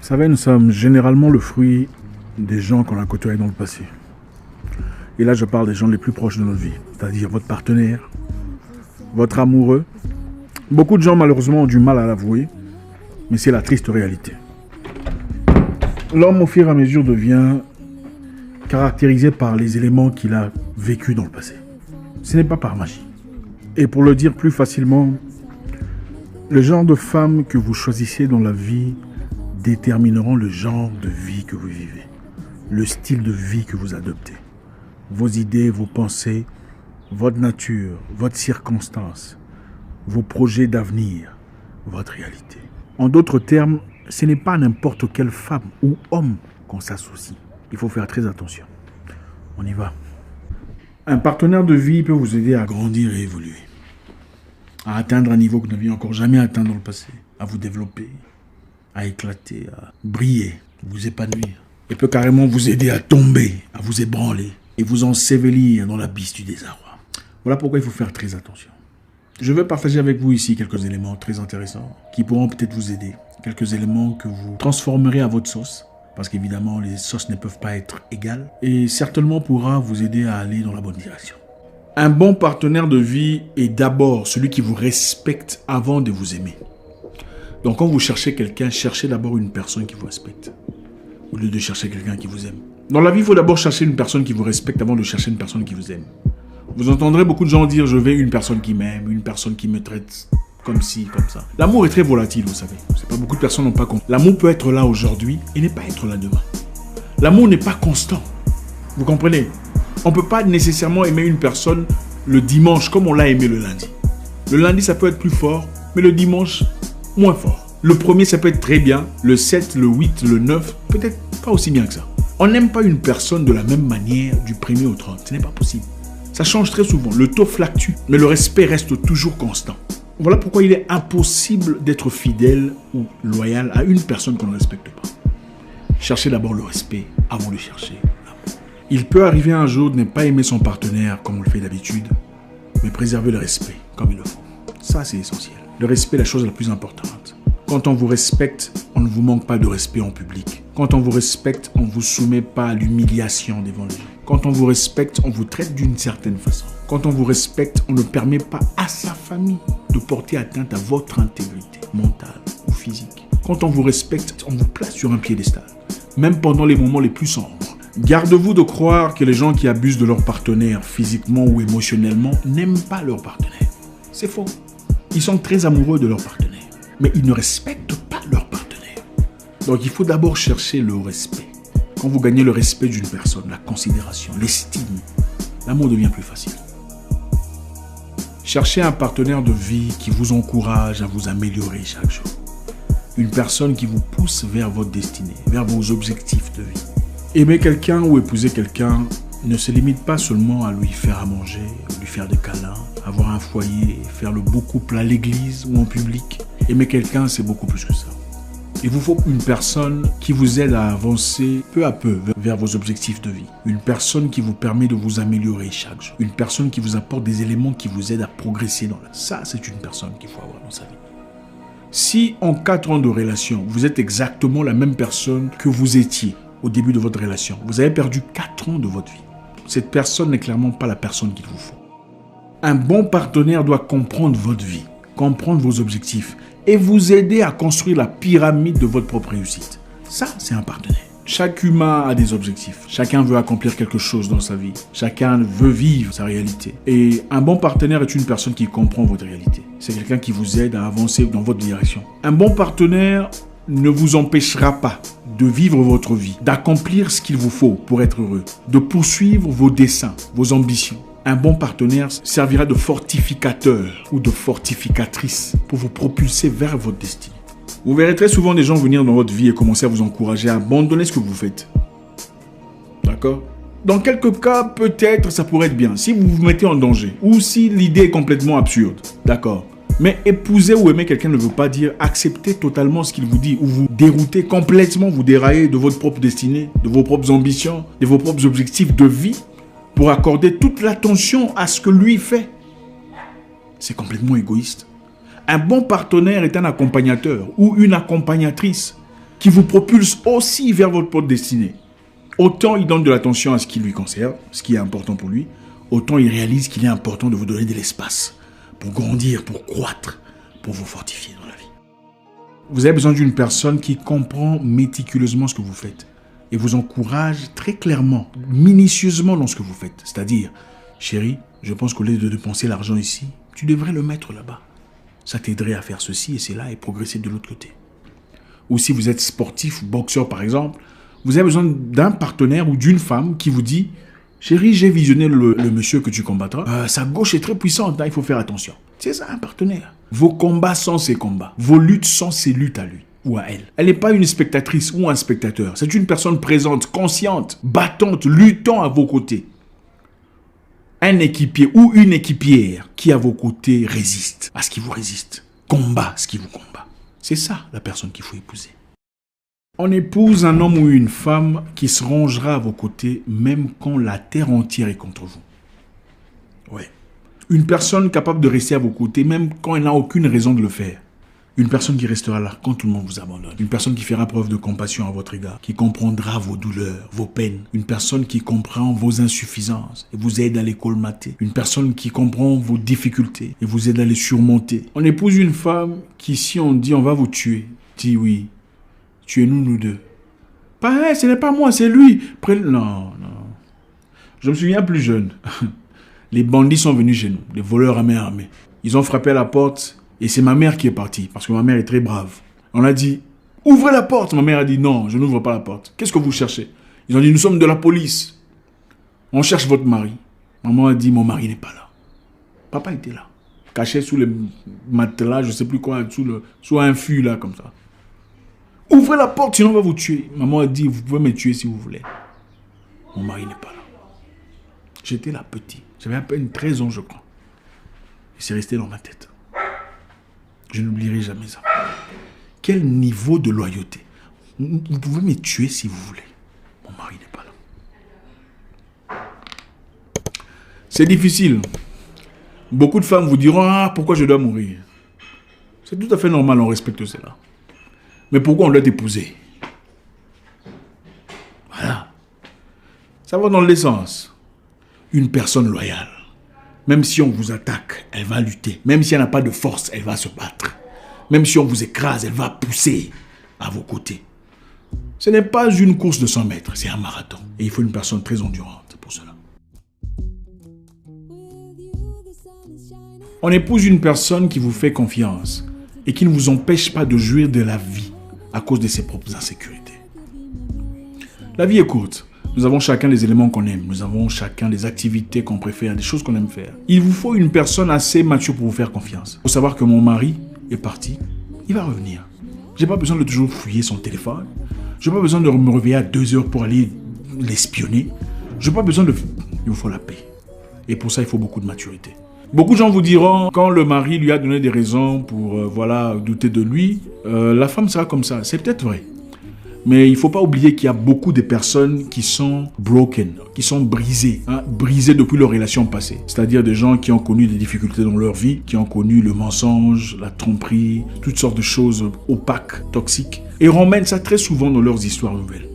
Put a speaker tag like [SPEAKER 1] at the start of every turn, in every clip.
[SPEAKER 1] Vous savez, nous sommes généralement le fruit des gens qu'on a côtoyés dans le passé. Et là, je parle des gens les plus proches de notre vie, c'est-à-dire votre partenaire, votre amoureux. Beaucoup de gens, malheureusement, ont du mal à l'avouer, mais c'est la triste réalité. L'homme, au fur et à mesure, devient caractérisé par les éléments qu'il a vécus dans le passé. Ce n'est pas par magie. Et pour le dire plus facilement, le genre de femme que vous choisissez dans la vie détermineront le genre de vie que vous vivez, le style de vie que vous adoptez, vos idées, vos pensées, votre nature, votre circonstance, vos projets d'avenir, votre réalité. En d'autres termes, ce n'est pas n'importe quelle femme ou homme qu'on s'associe. Il faut faire très attention. On y va. Un partenaire de vie peut vous aider à grandir et évoluer, à atteindre un niveau que vous n'aviez encore jamais atteint dans le passé, à vous développer, à éclater, à briller, vous épanouir. Il peut carrément vous aider à tomber, à vous ébranler et vous ensevelir dans l'abysse du désarroi. Voilà pourquoi il faut faire très attention. Je vais partager avec vous ici quelques éléments très intéressants qui pourront peut-être vous aider. Quelques éléments que vous transformerez à votre sauce, parce qu'évidemment les sauces ne peuvent pas être égales, et certainement pourra vous aider à aller dans la bonne direction. Un bon partenaire de vie est d'abord celui qui vous respecte avant de vous aimer. Donc quand vous cherchez quelqu'un, cherchez d'abord une personne qui vous respecte, au lieu de chercher quelqu'un qui vous aime. Dans la vie, il faut d'abord chercher une personne qui vous respecte avant de chercher une personne qui vous aime. Vous entendrez beaucoup de gens dire « je veux une personne qui m'aime, une personne qui me traite comme ci, comme ça ». L'amour est très volatile, vous savez. C'est pas beaucoup de personnes n'ont pas compris. L'amour peut être là aujourd'hui et ne pas être là demain. L'amour n'est pas constant. Vous comprenez? On ne peut pas nécessairement aimer une personne le dimanche comme on l'a aimé le lundi. Le lundi, ça peut être plus fort, mais le dimanche, moins fort. Le premier, ça peut être très bien. Le 7, le 8, le 9, peut-être pas aussi bien que ça. On n'aime pas une personne de la même manière du 1er au 30. Ce n'est pas possible. Ça change très souvent. Le taux fluctue, mais le respect reste toujours constant. Voilà pourquoi il est impossible d'être fidèle ou loyal à une personne qu'on ne respecte pas. Cherchez d'abord le respect avant de chercher l'amour. Il peut arriver un jour de ne pas aimer son partenaire comme on le fait d'habitude, mais préserver le respect comme il le faut. Ça, c'est essentiel. Le respect est la chose la plus importante. Quand on vous respecte, on ne vous manque pas de respect en public. Quand on vous respecte, on ne vous soumet pas à l'humiliation devant les gens. Quand on vous respecte, on vous traite d'une certaine façon. Quand on vous respecte, on ne permet pas à sa famille de porter atteinte à votre intégrité mentale ou physique. Quand on vous respecte, on vous place sur un piédestal, même pendant les moments les plus sombres. Gardez-vous de croire que les gens qui abusent de leur partenaire physiquement ou émotionnellement n'aiment pas leur partenaire. C'est faux. Ils sont très amoureux de leur partenaire, mais ils ne respectent pas leur partenaire. Donc il faut d'abord chercher le respect. Quand vous gagnez le respect d'une personne, la considération, l'estime, l'amour devient plus facile. Cherchez un partenaire de vie qui vous encourage à vous améliorer chaque jour. Une personne qui vous pousse vers votre destinée, vers vos objectifs de vie. Aimer quelqu'un ou épouser quelqu'un ne se limite pas seulement à lui faire à manger, lui faire des câlins, avoir un foyer, faire le beau couple à l'église ou en public. Aimer quelqu'un, c'est beaucoup plus que ça. Il vous faut une personne qui vous aide à avancer peu à peu vers vos objectifs de vie. Une personne qui vous permet de vous améliorer chaque jour. Une personne qui vous apporte des éléments qui vous aident à progresser dans la vie. Ça, c'est une personne qu'il faut avoir dans sa vie. Si en 4 ans de relation, vous êtes exactement la même personne que vous étiez au début de votre relation, vous avez perdu 4 ans de votre vie. Cette personne n'est clairement pas la personne qu'il vous faut. Un bon partenaire doit comprendre votre vie, comprendre vos objectifs et vous aider à construire la pyramide de votre propre réussite. Ça, c'est un partenaire. Chaque humain a des objectifs. Chacun veut accomplir quelque chose dans sa vie. Chacun veut vivre sa réalité. Et un bon partenaire est une personne qui comprend votre réalité. C'est quelqu'un qui vous aide à avancer dans votre direction. Un bon partenaire ne vous empêchera pas de vivre votre vie, d'accomplir ce qu'il vous faut pour être heureux, de poursuivre vos desseins, vos ambitions. Un bon partenaire servira de fortificateur ou de fortificatrice pour vous propulser vers votre destinée. Vous verrez très souvent des gens venir dans votre vie et commencer à vous encourager à abandonner ce que vous faites. D'accord? Dans quelques cas, peut-être ça pourrait être bien si vous vous mettez en danger ou si l'idée est complètement absurde. D'accord? Mais épouser ou aimer quelqu'un ne veut pas dire accepter totalement ce qu'il vous dit ou vous dérouter complètement, vous dérailler de votre propre destinée, de vos propres ambitions, de vos propres objectifs de vie pour accorder toute l'attention à ce que lui fait. C'est complètement égoïste. Un bon partenaire est un accompagnateur ou une accompagnatrice. qui vous propulse aussi vers votre propre destinée. Autant il donne de l'attention à ce qui lui concerne, ce qui est important pour lui, autant il réalise qu'il est important de vous donner de l'espace pour grandir, pour croître, pour vous fortifier dans la vie. Vous avez besoin d'une personne qui comprend méticuleusement ce que vous faites et vous encourage très clairement, minutieusement dans ce que vous faites. C'est-à-dire, chérie, je pense qu'au lieu de dépenser l'argent ici, tu devrais le mettre là-bas. Ça t'aiderait à faire ceci et cela et progresser de l'autre côté. Ou si vous êtes sportif, boxeur par exemple, vous avez besoin d'un partenaire ou d'une femme qui vous dit « Chérie, j'ai visionné le monsieur que tu combattras. Sa gauche est très puissante, hein, il faut faire attention. » C'est ça, un partenaire. Vos combats sont ses combats. Vos luttes sont ses luttes à lui ou à elle. Elle n'est pas une spectatrice ou un spectateur. C'est une personne présente, consciente, battante, luttant à vos côtés. Un équipier ou une équipière qui à vos côtés résiste à ce qui vous résiste. Combat ce qui vous combat. C'est ça la personne qu'il faut épouser. On épouse un homme ou une femme qui se rangera à vos côtés même quand la terre entière est contre vous. Ouais. Une personne capable de rester à vos côtés même quand elle n'a aucune raison de le faire. Une personne qui restera là quand tout le monde vous abandonne. Une personne qui fera preuve de compassion à votre égard, qui comprendra vos douleurs, vos peines. Une personne qui comprend vos insuffisances et vous aide à les colmater. Une personne qui comprend vos difficultés et vous aide à les surmonter. On épouse une femme qui, si on dit on va vous tuer, dit oui, tuez-nous nous deux. Pas, ce n'est pas moi, c'est lui. Non. Je me souviens plus jeune. Les bandits sont venus chez nous, les voleurs à main armée. Ils ont frappé à la porte. Et c'est ma mère qui est partie, parce que ma mère est très brave. On a dit, ouvrez la porte. Ma mère a dit, non, je n'ouvre pas la porte. Qu'est-ce que vous cherchez? Ils ont dit, nous sommes de la police. On cherche votre mari. Maman a dit, mon mari n'est pas là. Papa était là, caché sous les matelas, je ne sais plus quoi, sous un fût là, comme ça. Ouvrez la porte, sinon on va vous tuer. Maman a dit, vous pouvez me tuer si vous voulez. Mon mari n'est pas là. J'étais là petit. J'avais à peine 13 ans, je crois. Et c'est resté dans ma tête. Je n'oublierai jamais ça. Quel niveau de loyauté. Vous pouvez me tuer si vous voulez. Mon mari n'est pas là. C'est difficile. Beaucoup de femmes vous diront, ah, pourquoi je dois mourir? C'est tout à fait normal, on respecte cela. Mais pourquoi on doit t'épouser? Voilà. Ça va dans l'essence. Une personne loyale. Même si on vous attaque, elle va lutter. Même si elle n'a pas de force, elle va se battre. Même si on vous écrase, elle va pousser à vos côtés. Ce n'est pas une course de 100 mètres, c'est un marathon. Et il faut une personne très endurante pour cela. On épouse une personne qui vous fait confiance et qui ne vous empêche pas de jouir de la vie à cause de ses propres insécurités. La vie est courte. Nous avons chacun les éléments qu'on aime. Nous avons chacun des activités qu'on préfère, des choses qu'on aime faire. Il vous faut une personne assez mature pour vous faire confiance. Il faut savoir que mon mari est parti. Il va revenir. Je n'ai pas besoin de toujours fouiller son téléphone. Je n'ai pas besoin de me réveiller à 2 heures pour aller l'espionner. Je n'ai pas besoin de... Il vous faut la paix. Et pour ça, il faut beaucoup de maturité. Beaucoup de gens vous diront, quand le mari lui a donné des raisons pour douter de lui, la femme sera comme ça. C'est peut-être vrai. Mais il ne faut pas oublier qu'il y a beaucoup de personnes qui sont broken, qui sont brisées, brisées depuis leur relation passée. C'est-à-dire des gens qui ont connu des difficultés dans leur vie, qui ont connu le mensonge, la tromperie, toutes sortes de choses opaques, toxiques, et ramènent ça très souvent dans leurs histoires nouvelles.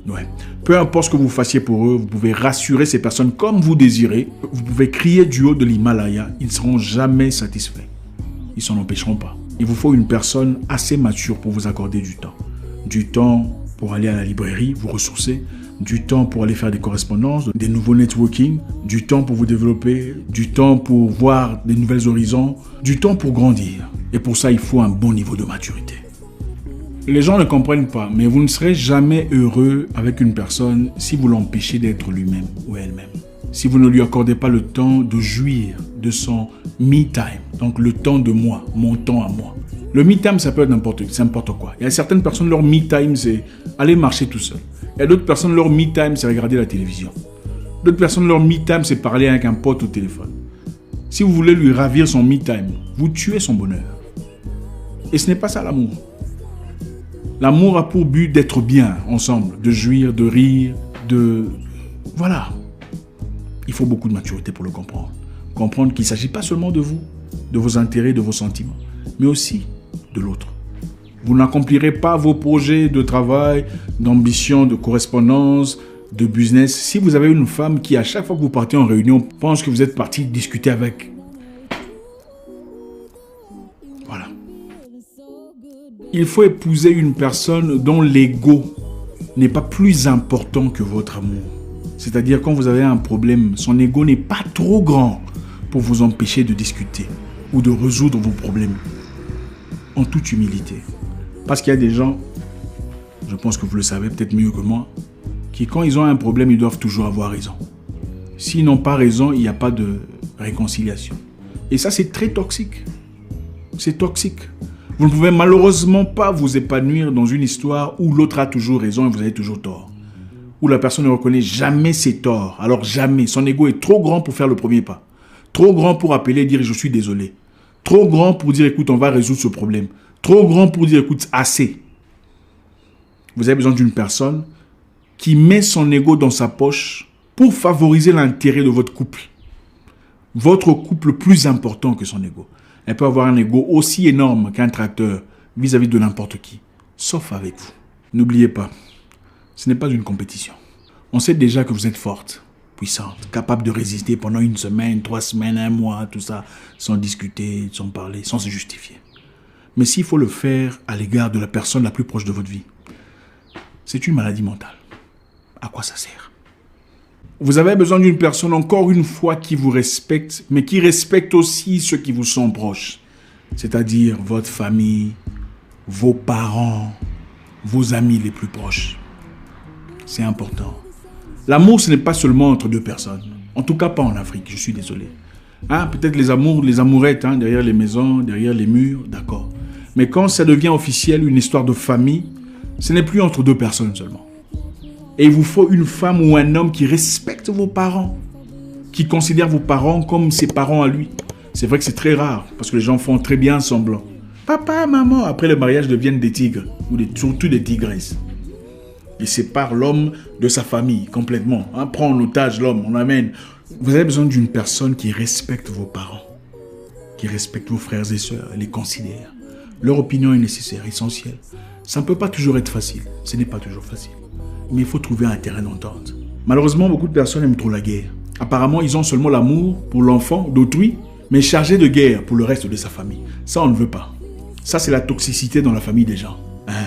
[SPEAKER 1] Ouais. Peu importe ce que vous fassiez pour eux, vous pouvez rassurer ces personnes comme vous désirez. Vous pouvez crier du haut de l'Himalaya, ils ne seront jamais satisfaits. Ils ne s'en empêcheront pas. Il vous faut une personne assez mature pour vous accorder du temps. Du temps pour aller à la librairie, vous ressourcer, du temps pour aller faire des correspondances, des nouveaux networking, du temps pour vous développer, du temps pour voir des nouvelles horizons, du temps pour grandir. Et pour ça, il faut un bon niveau de maturité. Les gens ne comprennent pas, mais vous ne serez jamais heureux avec une personne si vous l'empêchez d'être lui-même ou elle-même. Si vous ne lui accordez pas le temps de jouir de son me time, donc le temps de moi, mon temps à moi. Le me time, ça peut être n'importe quoi. Il y a certaines personnes, leur me time, c'est aller marcher tout seul. Il y a d'autres personnes, leur me time, c'est regarder la télévision. D'autres personnes, leur me time, c'est parler avec un pote au téléphone. Si vous voulez lui ravir son me time, vous tuez son bonheur. Et ce n'est pas ça l'amour. L'amour a pour but d'être bien ensemble, de jouir, de rire, Voilà. Il faut beaucoup de maturité pour le comprendre. Comprendre qu'il ne s'agit pas seulement de vous, de vos intérêts, de vos sentiments, mais aussi de l'autre. Vous n'accomplirez pas vos projets de travail, d'ambition, de correspondance, de business. Si vous avez une femme qui, à chaque fois que vous partez en réunion, pense que vous êtes parti discuter avec. Voilà. Il faut épouser une personne dont l'ego n'est pas plus important que votre amour. C'est-à-dire, quand vous avez un problème, son ego n'est pas trop grand pour vous empêcher de discuter ou de résoudre vos problèmes. En toute humilité. Parce qu'il y a des gens, je pense que vous le savez peut-être mieux que moi, qui quand ils ont un problème, ils doivent toujours avoir raison. S'ils n'ont pas raison, il n'y a pas de réconciliation. Et ça, c'est très toxique. C'est toxique. Vous ne pouvez malheureusement pas vous épanouir dans une histoire où l'autre a toujours raison et vous avez toujours tort. Où la personne ne reconnaît jamais ses torts. Alors jamais. Son ego est trop grand pour faire le premier pas. Trop grand pour appeler et dire « je suis désolé ». Trop grand pour dire, écoute, on va résoudre ce problème. Trop grand pour dire, écoute, assez. Vous avez besoin d'une personne qui met son ego dans sa poche pour favoriser l'intérêt de votre couple. Votre couple plus important que son ego. Elle peut avoir un ego aussi énorme qu'un tracteur vis-à-vis de n'importe qui, sauf avec vous. N'oubliez pas, ce n'est pas une compétition. On sait déjà que vous êtes forte, puissante, capable de résister pendant 1 semaine, 3 semaines, 1 mois, tout ça, sans discuter, sans parler, sans se justifier. Mais s'il faut le faire à l'égard de la personne la plus proche de votre vie, c'est une maladie mentale. À quoi ça sert? Vous avez besoin d'une personne, encore une fois, qui vous respecte, mais qui respecte aussi ceux qui vous sont proches. C'est-à-dire votre famille, vos parents, vos amis les plus proches. C'est important. L'amour, ce n'est pas seulement entre 2 personnes. En tout cas, pas en Afrique, je suis désolé. Peut-être les amours, les amourettes, derrière les maisons, derrière les murs, d'accord. Mais quand ça devient officiel, une histoire de famille, ce n'est plus entre 2 personnes seulement. Et il vous faut une femme ou un homme qui respecte vos parents, qui considère vos parents comme ses parents à lui. C'est vrai que c'est très rare, parce que les gens font très bien semblant. Papa, maman, après le mariage deviennent des tigres, ou surtout des tigresses. Ils séparent l'homme de sa famille complètement. Prend en otage l'homme, on l'amène. Vous avez besoin d'une personne qui respecte vos parents, qui respecte vos frères et sœurs, les considère. Leur opinion est nécessaire, essentielle. Ça ne peut pas toujours être facile, ce n'est pas toujours facile. Mais il faut trouver un terrain d'entente. Malheureusement, beaucoup de personnes aiment trop la guerre. Apparemment, ils ont seulement l'amour pour l'enfant d'autrui, mais chargé de guerre pour le reste de sa famille. Ça, on ne veut pas. Ça, c'est la toxicité dans la famille des gens.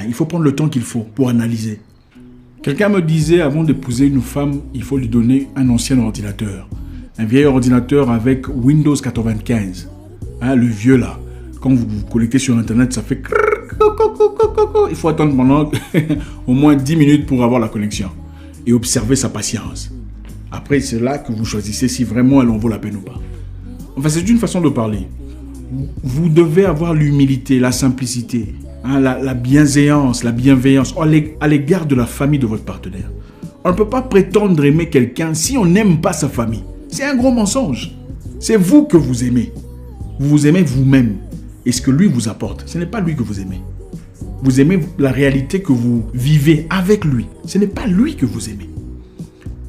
[SPEAKER 1] Il faut prendre le temps qu'il faut pour analyser. Quelqu'un me disait, avant d'épouser une femme, il faut lui donner un ancien ordinateur. Un vieil ordinateur avec Windows 95. Le vieux là. Quand vous vous connectez sur Internet, ça fait... Il faut attendre pendant au moins 10 minutes pour avoir la connexion. Et observer sa patience. Après, c'est là que vous choisissez si vraiment elle en vaut la peine ou pas. Enfin, c'est une façon de parler. Vous devez avoir l'humilité, la simplicité, la bienséance, la bienveillance à l'égard de la famille de votre partenaire. On ne peut pas prétendre aimer quelqu'un si on n'aime pas sa famille. C'est un gros mensonge. C'est vous que vous aimez. Vous vous aimez vous-même. Et ce que lui vous apporte, ce n'est pas lui que vous aimez. Vous aimez la réalité que vous vivez avec lui. Ce n'est pas lui que vous aimez.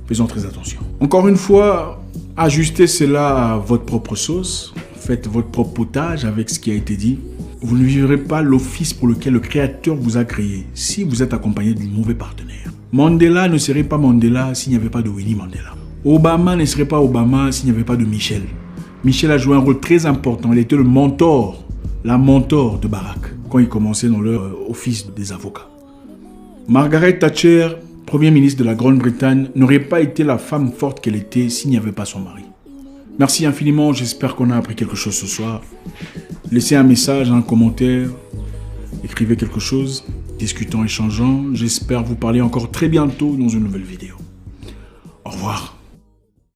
[SPEAKER 1] Faisons très attention. Encore une fois, ajustez cela à votre propre sauce. Faites votre propre potage avec ce qui a été dit. Vous ne vivrez pas l'office pour lequel le Créateur vous a créé si vous êtes accompagné d'un mauvais partenaire. Mandela ne serait pas Mandela s'il n'y avait pas de Winnie Mandela. Obama ne serait pas Obama s'il n'y avait pas de Michel. Michel a joué un rôle très important. Il était le mentor, la mentor de Barack quand il commençait dans leur office des avocats. Margaret Thatcher, Premier ministre de la Grande-Bretagne, n'aurait pas été la femme forte qu'elle était s'il n'y avait pas son mari. Merci infiniment, j'espère qu'on a appris quelque chose ce soir. Laissez un message, un commentaire, écrivez quelque chose, discutons, échangeons. J'espère vous parler encore très bientôt dans une nouvelle vidéo. Au revoir.